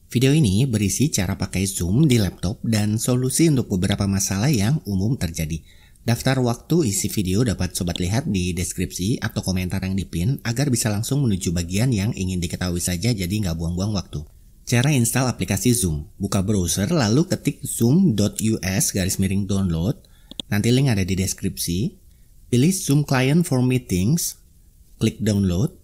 Video ini berisi cara pakai Zoom di laptop dan solusi untuk beberapa masalah yang umum terjadi. Daftar waktu isi video dapat sobat lihat di deskripsi atau komentar yang dipin agar bisa langsung menuju bagian yang ingin diketahui saja jadi nggak buang-buang waktu. Cara install aplikasi Zoom. Buka browser lalu ketik zoom.us/download. Nanti link ada di deskripsi. Pilih Zoom Client for Meetings. Klik download.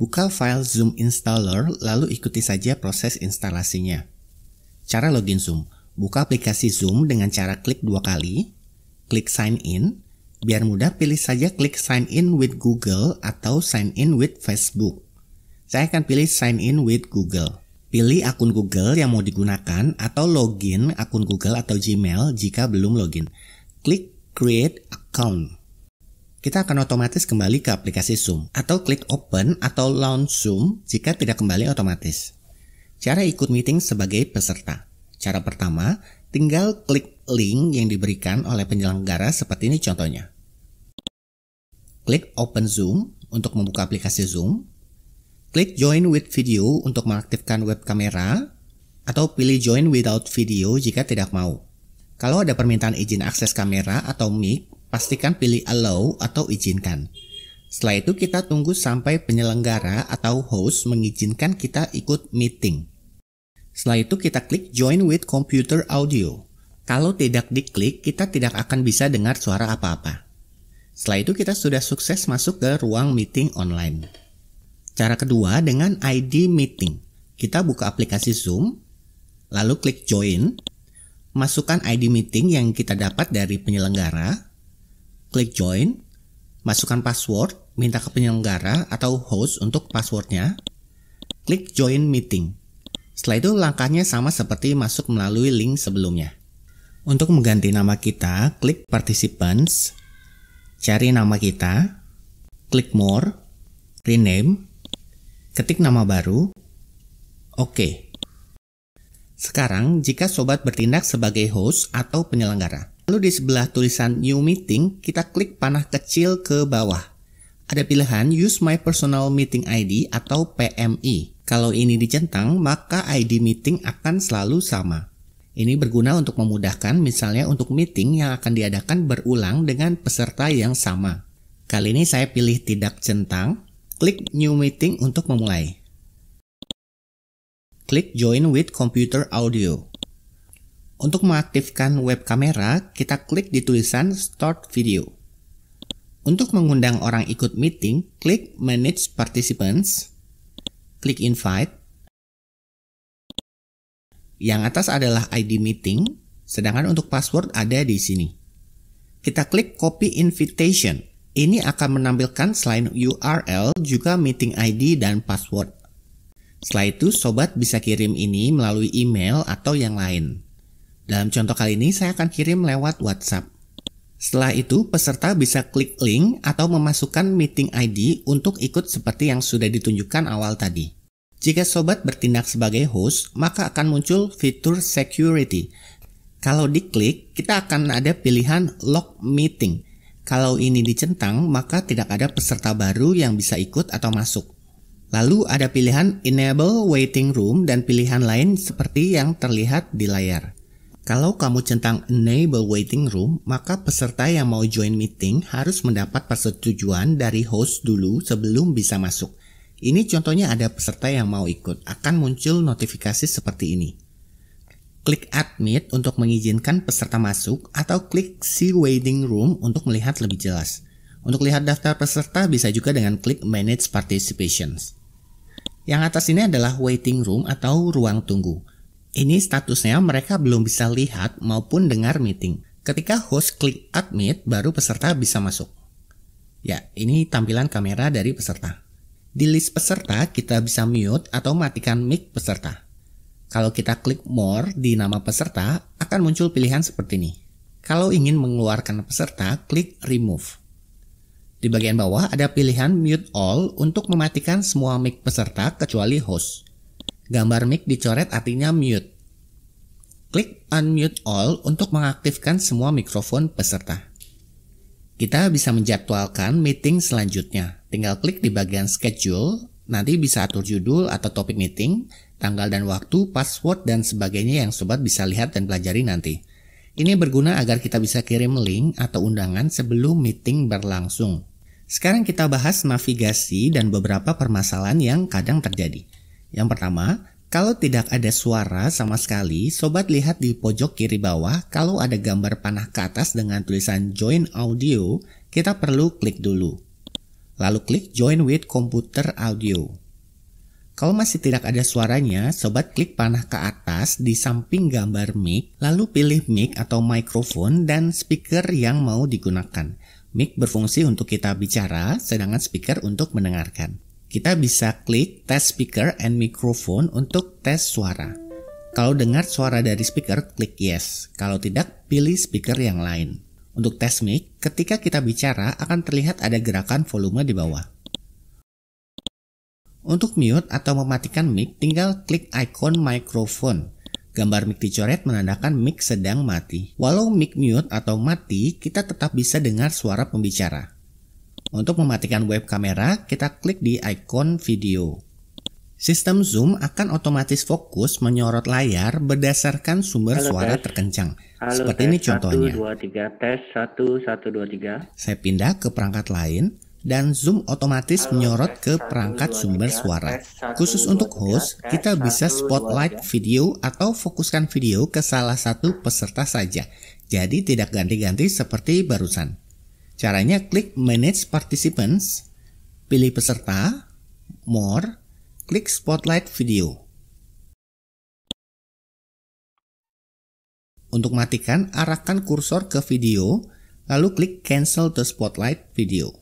Buka file Zoom Installer, lalu ikuti saja proses instalasinya. Cara login Zoom. Buka aplikasi Zoom dengan cara klik 2 kali, klik sign in. Biar mudah, pilih saja klik sign in with Google atau sign in with Facebook. Saya akan pilih sign in with Google. Pilih akun Google yang mau digunakan atau login akun Google atau Gmail jika belum login. Klik create account. Kita akan otomatis kembali ke aplikasi Zoom, atau klik Open atau Launch Zoom jika tidak kembali otomatis. Cara ikut meeting sebagai peserta. Cara pertama, tinggal klik link yang diberikan oleh penyelenggara seperti ini contohnya. Klik Open Zoom untuk membuka aplikasi Zoom. Klik Join with Video untuk mengaktifkan web kamera, atau pilih Join without video jika tidak mau. Kalau ada permintaan izin akses kamera atau mic, pastikan pilih allow atau izinkan. Setelah itu kita tunggu sampai penyelenggara atau host mengizinkan kita ikut meeting. Setelah itu kita klik join with computer audio. Kalau tidak diklik, kita tidak akan bisa dengar suara apa-apa. Setelah itu kita sudah sukses masuk ke ruang meeting online. Cara kedua dengan ID meeting. Kita buka aplikasi Zoom, lalu klik join, masukkan ID meeting yang kita dapat dari penyelenggara. Klik join, masukkan password, minta ke penyelenggara atau host untuk passwordnya. Klik join meeting. Setelah itu langkahnya sama seperti masuk melalui link sebelumnya. Untuk mengganti nama kita, klik participants, cari nama kita, klik more, rename, ketik nama baru, oke. Sekarang jika sobat bertindak sebagai host atau penyelenggara. Lalu di sebelah tulisan New Meeting, kita klik panah kecil ke bawah. Ada pilihan Use My Personal Meeting ID atau PMI. Kalau ini dicentang, maka ID meeting akan selalu sama. Ini berguna untuk memudahkan misalnya untuk meeting yang akan diadakan berulang dengan peserta yang sama. Kali ini saya pilih tidak centang, klik New Meeting untuk memulai. Klik Join with Computer Audio. Untuk mengaktifkan web kamera, kita klik di tulisan Start Video. Untuk mengundang orang ikut meeting, klik Manage Participants, klik Invite. Yang atas adalah ID meeting, sedangkan untuk password ada di sini. Kita klik Copy Invitation. Ini akan menampilkan selain URL juga meeting ID dan password. Setelah itu, sobat bisa kirim ini melalui email atau yang lain. Dalam contoh kali ini saya akan kirim lewat WhatsApp. Setelah itu peserta bisa klik link atau memasukkan meeting ID untuk ikut seperti yang sudah ditunjukkan awal tadi. Jika sobat bertindak sebagai host, maka akan muncul fitur security. Kalau diklik, kita akan ada pilihan lock meeting. Kalau ini dicentang, maka tidak ada peserta baru yang bisa ikut atau masuk. Lalu ada pilihan enable waiting room dan pilihan lain seperti yang terlihat di layar. Kalau kamu centang Enable Waiting Room, maka peserta yang mau join meeting harus mendapat persetujuan dari host dulu sebelum bisa masuk. Ini contohnya ada peserta yang mau ikut, akan muncul notifikasi seperti ini. Klik Admit untuk mengizinkan peserta masuk atau klik See Waiting Room untuk melihat lebih jelas. Untuk lihat daftar peserta bisa juga dengan klik Manage Participations. Yang atas ini adalah Waiting Room atau ruang tunggu. Ini statusnya mereka belum bisa lihat maupun dengar meeting. Ketika host klik admit, baru peserta bisa masuk. Ya, ini tampilan kamera dari peserta. Di list peserta, kita bisa mute atau matikan mic peserta. Kalau kita klik more di nama peserta, akan muncul pilihan seperti ini. Kalau ingin mengeluarkan peserta, klik remove. Di bagian bawah ada pilihan mute all untuk mematikan semua mic peserta kecuali host. Gambar mic dicoret artinya mute. Klik unmute all untuk mengaktifkan semua mikrofon peserta. Kita bisa menjadwalkan meeting selanjutnya. Tinggal klik di bagian schedule, nanti bisa atur judul atau topik meeting, tanggal dan waktu, password, dan sebagainya yang sobat bisa lihat dan pelajari nanti. Ini berguna agar kita bisa kirim link atau undangan sebelum meeting berlangsung. Sekarang kita bahas navigasi dan beberapa permasalahan yang kadang terjadi. Yang pertama, kalau tidak ada suara sama sekali, sobat lihat di pojok kiri bawah kalau ada gambar panah ke atas dengan tulisan Join Audio, kita perlu klik dulu. Lalu klik Join with Computer Audio. Kalau masih tidak ada suaranya, sobat klik panah ke atas di samping gambar mic, lalu pilih mic atau mikrofon dan speaker yang mau digunakan. Mic berfungsi untuk kita bicara, sedangkan speaker untuk mendengarkan. Kita bisa klik Test Speaker and Microphone untuk tes suara. Kalau dengar suara dari speaker, klik Yes. Kalau tidak, pilih speaker yang lain. Untuk tes mic, ketika kita bicara akan terlihat ada gerakan volume di bawah. Untuk mute atau mematikan mic, tinggal klik icon microphone. Gambar mic dicoret menandakan mic sedang mati. Walau mic mute atau mati, kita tetap bisa dengar suara pembicara. Untuk mematikan web kamera, kita klik di icon video. Sistem Zoom akan otomatis fokus menyorot layar berdasarkan sumber suara terkencang. Seperti ini contohnya. 1, 2, 3, tes 1, 1, 2, 3. Saya pindah ke perangkat lain. Dan Zoom otomatis menyorot ke perangkat sumber suara. Khusus untuk host, kita bisa spotlight video atau fokuskan video ke salah satu peserta saja. Jadi tidak ganti-ganti seperti barusan. Caranya klik Manage Participants, pilih peserta, More, klik Spotlight Video. Untuk matikan, arahkan kursor ke video, lalu klik Cancel the Spotlight Video.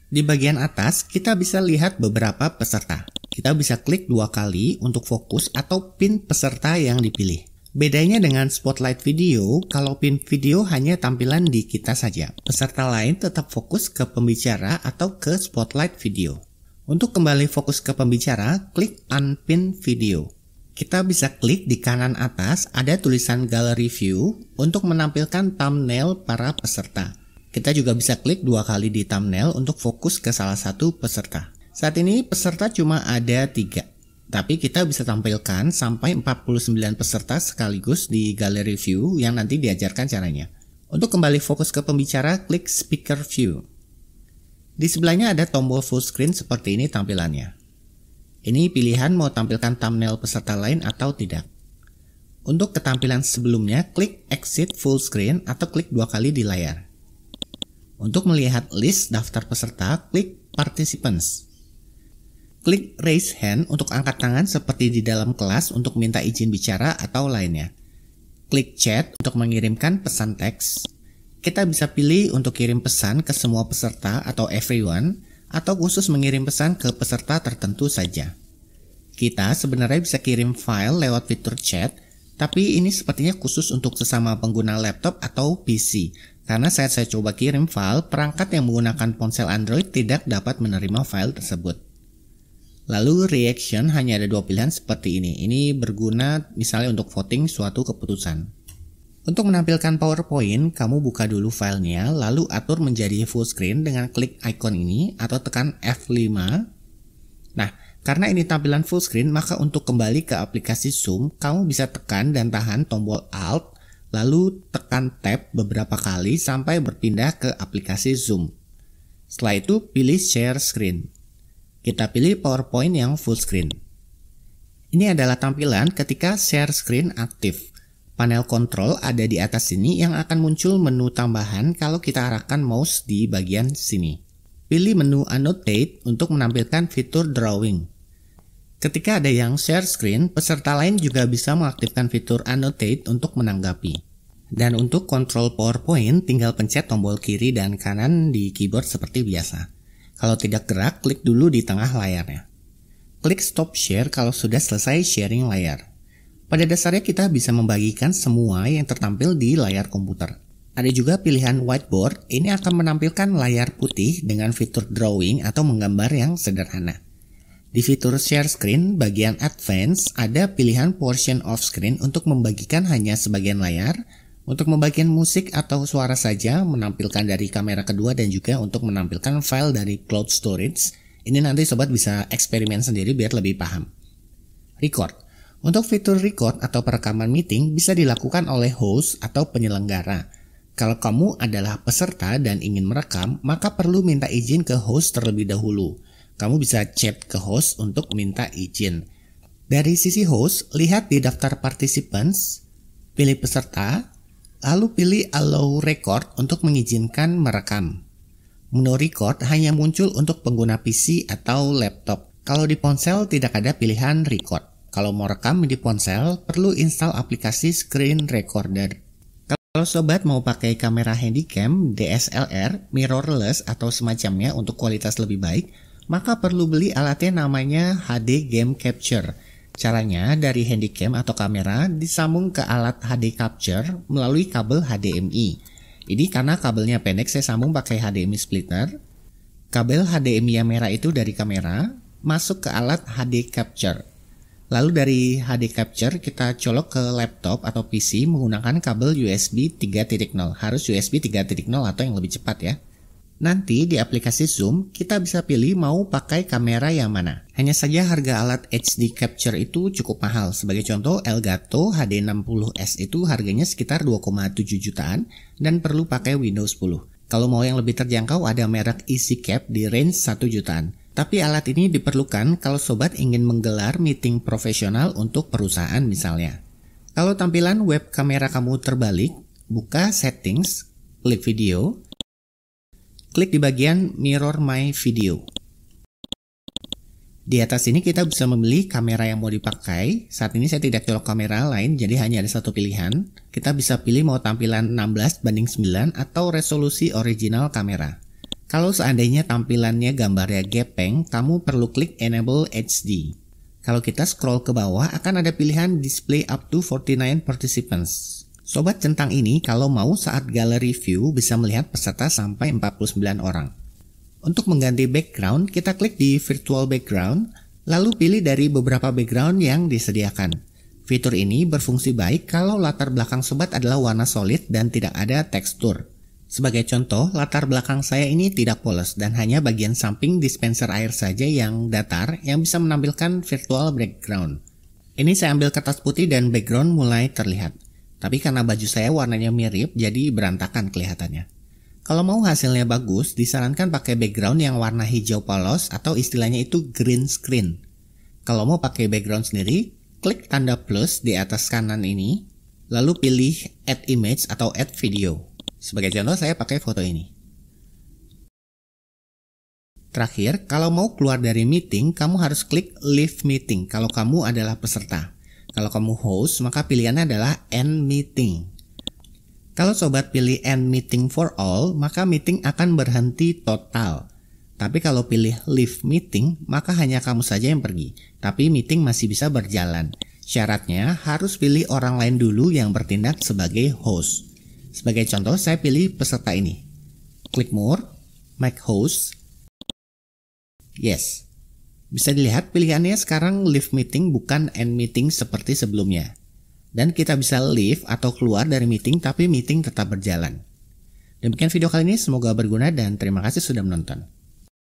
Di bagian atas, kita bisa lihat beberapa peserta. Kita bisa klik 2 kali untuk fokus atau pin peserta yang dipilih. Bedanya dengan spotlight video, kalau pin video hanya tampilan di kita saja. Peserta lain tetap fokus ke pembicara atau ke spotlight video. Untuk kembali fokus ke pembicara, klik Unpin Video. Kita bisa klik di kanan atas, ada tulisan Gallery View untuk menampilkan thumbnail para peserta. Kita juga bisa klik 2 kali di thumbnail untuk fokus ke salah satu peserta. Saat ini peserta cuma ada 3, tapi kita bisa tampilkan sampai 49 peserta sekaligus di Gallery View yang nanti diajarkan caranya. Untuk kembali fokus ke pembicara, klik Speaker View. Di sebelahnya ada tombol full screen seperti ini tampilannya. Ini pilihan mau tampilkan thumbnail peserta lain atau tidak. Untuk ketampilan sebelumnya, klik Exit Full Screen atau klik 2 kali di layar. Untuk melihat list daftar peserta, klik Participants. Klik Raise Hand untuk angkat tangan seperti di dalam kelas untuk minta izin bicara atau lainnya. Klik Chat untuk mengirimkan pesan teks. Kita bisa pilih untuk kirim pesan ke semua peserta atau everyone, atau khusus mengirim pesan ke peserta tertentu saja. Kita sebenarnya bisa kirim file lewat fitur chat, tapi ini sepertinya khusus untuk sesama pengguna laptop atau PC. Karena saat saya coba kirim file, perangkat yang menggunakan ponsel Android tidak dapat menerima file tersebut. Lalu reaction hanya ada 2 pilihan seperti ini. Ini berguna misalnya untuk voting suatu keputusan. Untuk menampilkan PowerPoint, kamu buka dulu filenya, lalu atur menjadi full screen dengan klik icon ini atau tekan F5. Nah, karena ini tampilan full screen, maka untuk kembali ke aplikasi Zoom, kamu bisa tekan dan tahan tombol Alt, lalu tekan Tab beberapa kali sampai berpindah ke aplikasi Zoom. Setelah itu pilih Share Screen. Kita pilih PowerPoint yang full screen. Ini adalah tampilan ketika Share Screen aktif. Panel kontrol ada di atas sini yang akan muncul menu tambahan kalau kita arahkan mouse di bagian sini. Pilih menu Annotate untuk menampilkan fitur Drawing. Ketika ada yang share screen, peserta lain juga bisa mengaktifkan fitur Annotate untuk menanggapi. Dan untuk kontrol PowerPoint, tinggal pencet tombol kiri dan kanan di keyboard seperti biasa. Kalau tidak gerak, klik dulu di tengah layarnya. Klik Stop Share kalau sudah selesai sharing layar. Pada dasarnya kita bisa membagikan semua yang tertampil di layar komputer. Ada juga pilihan whiteboard, ini akan menampilkan layar putih dengan fitur drawing atau menggambar yang sederhana. Di fitur Share Screen bagian Advance ada pilihan Portion of Screen untuk membagikan hanya sebagian layar, untuk membagikan musik atau suara saja, menampilkan dari kamera kedua dan juga untuk menampilkan file dari cloud storage. Ini nanti sobat bisa eksperimen sendiri biar lebih paham. Record. Untuk fitur record atau perekaman meeting bisa dilakukan oleh host atau penyelenggara. Kalau kamu adalah peserta dan ingin merekam, maka perlu minta izin ke host terlebih dahulu. Kamu bisa chat ke host untuk minta izin. Dari sisi host, lihat di daftar participants, pilih peserta, lalu pilih allow record untuk mengizinkan merekam. Menu record hanya muncul untuk pengguna PC atau laptop. Kalau di ponsel tidak ada pilihan record. Kalau mau rekam di ponsel, perlu install aplikasi screen recorder. Kalau sobat mau pakai kamera handycam, DSLR, mirrorless atau semacamnya untuk kualitas lebih baik, maka perlu beli alatnya namanya HD Game Capture. Caranya dari handycam atau kamera disambung ke alat HD Capture melalui kabel HDMI. Ini karena kabelnya pendek saya sambung pakai HDMI splitter. Kabel HDMI yang merah itu dari kamera masuk ke alat HD Capture. Lalu dari HD Capture kita colok ke laptop atau PC menggunakan kabel USB 3.0. Harus USB 3.0 atau yang lebih cepat ya. Nanti di aplikasi Zoom kita bisa pilih mau pakai kamera yang mana. Hanya saja harga alat HD Capture itu cukup mahal. Sebagai contoh Elgato HD60S itu harganya sekitar 2,7 jutaan dan perlu pakai Windows 10. Kalau mau yang lebih terjangkau ada merek EasyCap di range 1 jutaan. Tapi alat ini diperlukan kalau sobat ingin menggelar meeting profesional untuk perusahaan misalnya. Kalau tampilan web kamera kamu terbalik, buka settings, klik video, klik di bagian mirror my video. Di atas ini kita bisa memilih kamera yang mau dipakai. Saat ini saya tidak colok kamera lain, jadi hanya ada satu pilihan. Kita bisa pilih mau tampilan 16:9 atau resolusi original kamera. Kalau seandainya tampilannya gambarnya gepeng, kamu perlu klik Enable HD. Kalau kita scroll ke bawah akan ada pilihan Display up to 49 participants. Sobat centang ini kalau mau saat gallery view bisa melihat peserta sampai 49 orang. Untuk mengganti background, kita klik di Virtual Background, lalu pilih dari beberapa background yang disediakan. Fitur ini berfungsi baik kalau latar belakang sobat adalah warna solid dan tidak ada tekstur. Sebagai contoh, latar belakang saya ini tidak polos dan hanya bagian samping dispenser air saja yang datar yang bisa menampilkan virtual background. Ini saya ambil kertas putih dan background mulai terlihat. Tapi karena baju saya warnanya mirip, jadi berantakan kelihatannya. Kalau mau hasilnya bagus, disarankan pakai background yang warna hijau polos atau istilahnya itu green screen. Kalau mau pakai background sendiri, klik tanda plus di atas kanan ini, lalu pilih Add Image atau Add Video. Sebagai contoh saya pakai foto ini. Terakhir, kalau mau keluar dari meeting, kamu harus klik Leave Meeting kalau kamu adalah peserta. Kalau kamu host, maka pilihannya adalah End Meeting. Kalau sobat pilih End Meeting for All, maka meeting akan berhenti total. Tapi kalau pilih Leave Meeting, maka hanya kamu saja yang pergi. Tapi meeting masih bisa berjalan. Syaratnya harus pilih orang lain dulu yang bertindak sebagai host. Sebagai contoh, saya pilih peserta ini. Klik More, Make Host. Yes. Bisa dilihat pilihannya sekarang Leave Meeting bukan End Meeting seperti sebelumnya. Dan kita bisa leave atau keluar dari meeting tapi meeting tetap berjalan. Demikian video kali ini, semoga berguna dan terima kasih sudah menonton.